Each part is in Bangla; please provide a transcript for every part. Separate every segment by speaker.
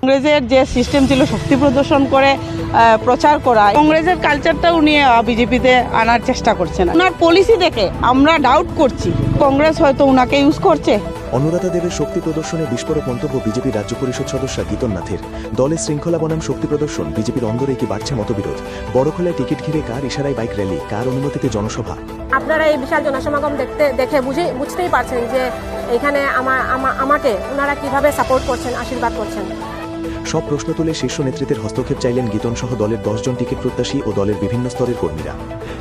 Speaker 1: কংগ্রেসের যে সিস্টেম ছিল শক্তি প্রদর্শন করে প্রচার করা, কংগ্রেসের কালচারটা উনি বিজেপিতে আনার চেষ্টা করছেন। ওনার পলিসি দেখে আমরা ডাউট করছি কংগ্রেস হয়তো ওনাকে ইউজ করছে।
Speaker 2: অনুরাধা দেবের শক্তি প্রদর্শনে বিস্ফোরক মন্তব্য বিজেপি রাজ্য পরিষদ সদস্য গীতন নাথের। দলের শৃঙ্খলা বনাম শক্তি প্রদর্শন, বিজেপির অন্দরে কি বাড়ছে মতবিরোধ। বড়খোলায় টিকিট ঘিরে কার ইশারায় বাইক র্যালি, কার অনুমতিতে জনসভা।
Speaker 3: আপনারা এই বিশাল জনসমাগম দেখে বুঝতেই পারছেন যে এখানে আমাকে ওনারা কিভাবে সাপোর্ট করছেন, আশীর্বাদ করছেন।
Speaker 2: সব প্রশ্ন তুলে শীর্ষ নেতৃত্বের হস্তক্ষেপ চাইলেন গীতন সহ দলের 10 জন টিকিট প্রত্যাশী ও দলের বিভিন্ন স্তরের কর্মীরা।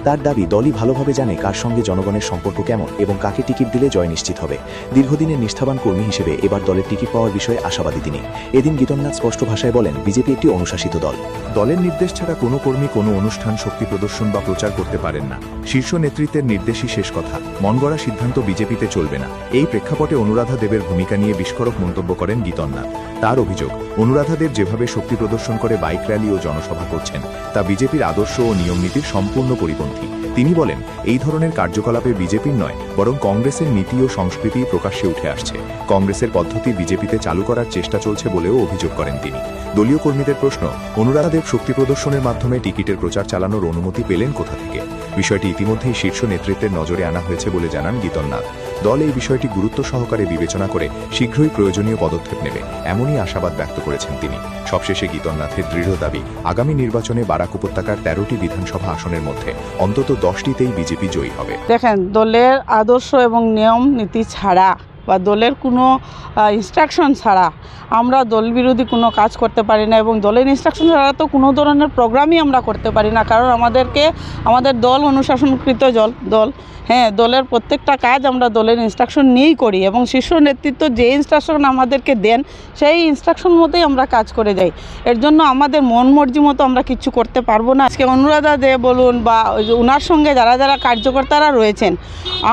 Speaker 2: তার দাবি, দলই ভালোভাবে জানে কার সঙ্গে জনগণের সম্পর্ক কেমন এবং কাকে টিকিট দিলে জয় নিশ্চিত হবে। দীর্ঘদিনের নিষ্ঠাবান কর্মী হিসেবে এবার দলের টিকিট পাওয়ার বিষয়ে আশাবাদী তিনি। এদিন গীতননাথ স্পষ্ট ভাষায় বলেন, বিজেপি একটি অনুশাসিত দল।
Speaker 4: দলের নির্দেশ ছাড়া কোনো কর্মী কোনো অনুষ্ঠান, শক্তি প্রদর্শন বা প্রচার করতে পারেন না। শীর্ষ নেতৃত্বের নির্দেশই শেষ কথা। মন গড়া সিদ্ধান্ত বিজেপিতে চলবে না। এই প্রেক্ষাপটে অনুরাধা দেবের ভূমিকা নিয়ে বিস্ফোরক মন্তব্য করেন গীতননাথ। তার অভিযোগ, অনুরাধা দেব যেভাবে শক্তি প্রদর্শন করে বাইক র্যালি ও জনসভা করছেন তা বিজেপির আদর্শ ও নিয়মনীতির সম্পূর্ণ পরিপন্থী। তিনি বলেন, এই ধরনের কার্যকলাপে বিজেপির নয় বরং কংগ্রেসের নীতি ও সংস্কৃতি প্রকাশ্যে উঠে আসছে। কংগ্রেসের পদ্ধতি বিজেপিতে চালু করার চেষ্টা চলছে বলেও অভিযোগ করেন তিনি। দলীয় কর্মীদের প্রশ্ন, অনুরাধা দেব শক্তি প্রদর্শনের মাধ্যমে টিকিটের প্রচার চালানোর অনুমতি পেলেন কোথা থেকে। বিষয়টি ইতিমধ্যেই শীর্ষ নেতৃত্বের নজরে আনা হয়েছে বলে জানান গীতননাথ। দল এই বিষয়টি গুরুত্ব সহকারে বিবেচনা করে শীঘ্রই প্রয়োজনীয় পদক্ষেপ নেবে, এমনই আশাবাদ ব্যক্ত করেছেন তিনি। সবশেষে গীতননাথের দৃঢ় দাবি, আগামী নির্বাচনে বারাক উপত্যকার 13টি বিধানসভা আসনের মধ্যে অন্তত 10টিতেই বিজেপি জয়ী হবে।
Speaker 1: দেখেন, দলের আদর্শ এবং নিয়ম নীতি ছাড়া বা দলের কোনো ইনস্ট্রাকশন ছাড়া আমরা দল বিরোধী কোনো কাজ করতে পারি না এবং দলের ইনস্ট্রাকশন ছাড়া তো কোনো ধরনের প্রোগ্রামই আমরা করতে পারি না। কারণ আমাদের দল অনুশাসনকৃত দল, হ্যাঁ, দলের প্রত্যেকটা কাজ আমরা দলের ইনস্ট্রাকশন নিয়েই করি এবং শীর্ষ নেতৃত্ব যে ইনস্ট্রাকশন আমাদেরকে দেন সেই ইনস্ট্রাকশন মতোই আমরা কাজ করে যাই। এর জন্য আমাদের মন মর্জি মতো আমরা কিচ্ছু করতে পারবো না। আজকে অনুরাধা দে বলুন বা ওনার সঙ্গে যারা কার্যকর্তারা রয়েছেন,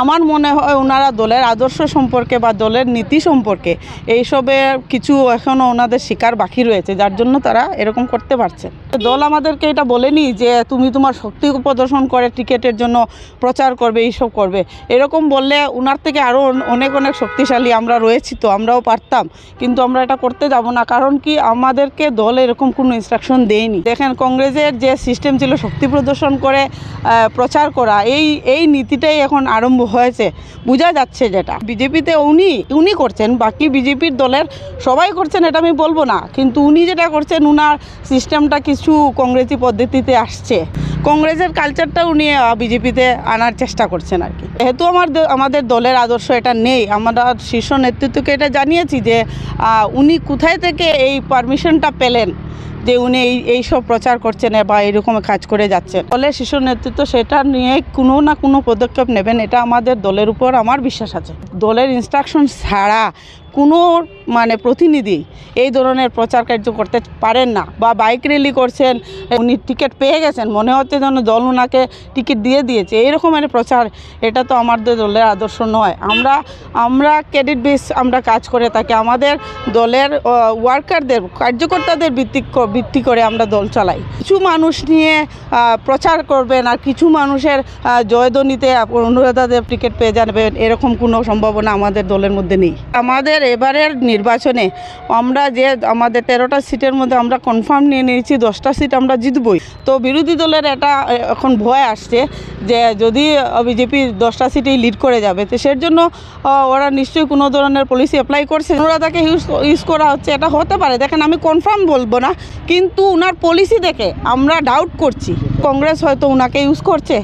Speaker 1: আমার মনে হয় ওনারা দলের আদর্শ সম্পর্কে বা দলের নীতি সম্পর্কে এইসবের কিছু এখনও ওনাদের শিকার বাকি রয়েছে, যার জন্য তারা এরকম করতে পারছে। দল আমাদেরকে এটা বলেনি যে তুমি তোমার শক্তি প্রদর্শন করে টিকিটের জন্য প্রচার করবে, এইসব করবে। এরকম বললে ওনার থেকে আরও অনেক শক্তিশালী আমরা রয়েছি, তো আমরাও পারতাম, কিন্তু আমরা এটা করতে যাব না। কারণ কি, আমাদেরকে দল এরকম কোনো ইনস্ট্রাকশন দেয়নি। দেখেন, কংগ্রেসের যে সিস্টেম ছিল শক্তি প্রদর্শন করে প্রচার করা, এই নীতিটাই এখন আরম্ভ হয়েছে। বোঝা যাচ্ছে যেটা বিজেপিতে উনি করছেন, বাকি বিজেপির দলের সবাই করছেন এটা আমি বলবো না, কিন্তু উনি যেটা করছেন ওনার সিস্টেমটা কিছু কংগ্রেসি পদ্ধতিতে আসছে। কংগ্রেসের কালচারটা উনি বিজেপিতে আনার চেষ্টা করছেন আর কি। যেহেতু আমাদের দলের আদর্শ এটা নেই, আমরা শীর্ষ নেতৃত্বকে এটা জানিয়েছি যে উনি কোথায় থেকে এই পারমিশনটা পেলেন যে উনি এইসব প্রচার করছেন বা এইরকম কাজ করে যাচ্ছেন। দলের শীর্ষ নেতৃত্ব সেটা নিয়ে কোনো না কোনো পদক্ষেপ নেবেন, এটা আমাদের দলের উপর আমার বিশ্বাস আছে। দলের ইনস্ট্রাকশন ছাড়া কোনো প্রতিনিধি এই ধরনের প্রচার কার্য করতে পারেন না। বা বাইক র্যালি করছেন, উনি টিকিট পেয়ে গেছেন, মনে হচ্ছে যেন দল ওনাকে টিকিট দিয়ে দিয়েছে, এইরকমের প্রচার, এটা তো আমাদের দলের আদর্শ নয়। আমরা ক্রেডিট বেস আমরা কাজ করে থাকি, আমাদের দলের ওয়ার্কারদের, কার্যকর্তাদের ভিত্তি করে আমরা দল চালাই। কিছু মানুষ নিয়ে প্রচার করবেন আর কিছু মানুষের জয়ধ্বনিতে অনুরাধা দেব টিকিট পেয়ে যাবেন, এরকম কোনো সম্ভাবনা আমাদের দলের মধ্যে নেই। আমাদের এবারের নির্বাচনে আমরা আমাদের 13টা সিটের মধ্যে আমরা কনফার্ম নিয়ে নিয়েছি 10টা সিট আমরা জিতবই। তো বিরোধী দলের এটা এখন ভয় আসছে যে যদি বিজেপি 10টা সিটেই লিড করে যাবে, তো সের জন্য ওরা নিশ্চয়ই কোনো ধরনের পলিসি অ্যাপ্লাই করছে, অনুরাধাকে ইউজ করা হচ্ছে। এটা হতে পারে, দেখেন আমি কনফার্ম বলবো না, কিন্তু ওনার পলিসি দেখে আমরা ডাউট করছি কংগ্রেস হয়তো ওনাকে ইউজ করছে।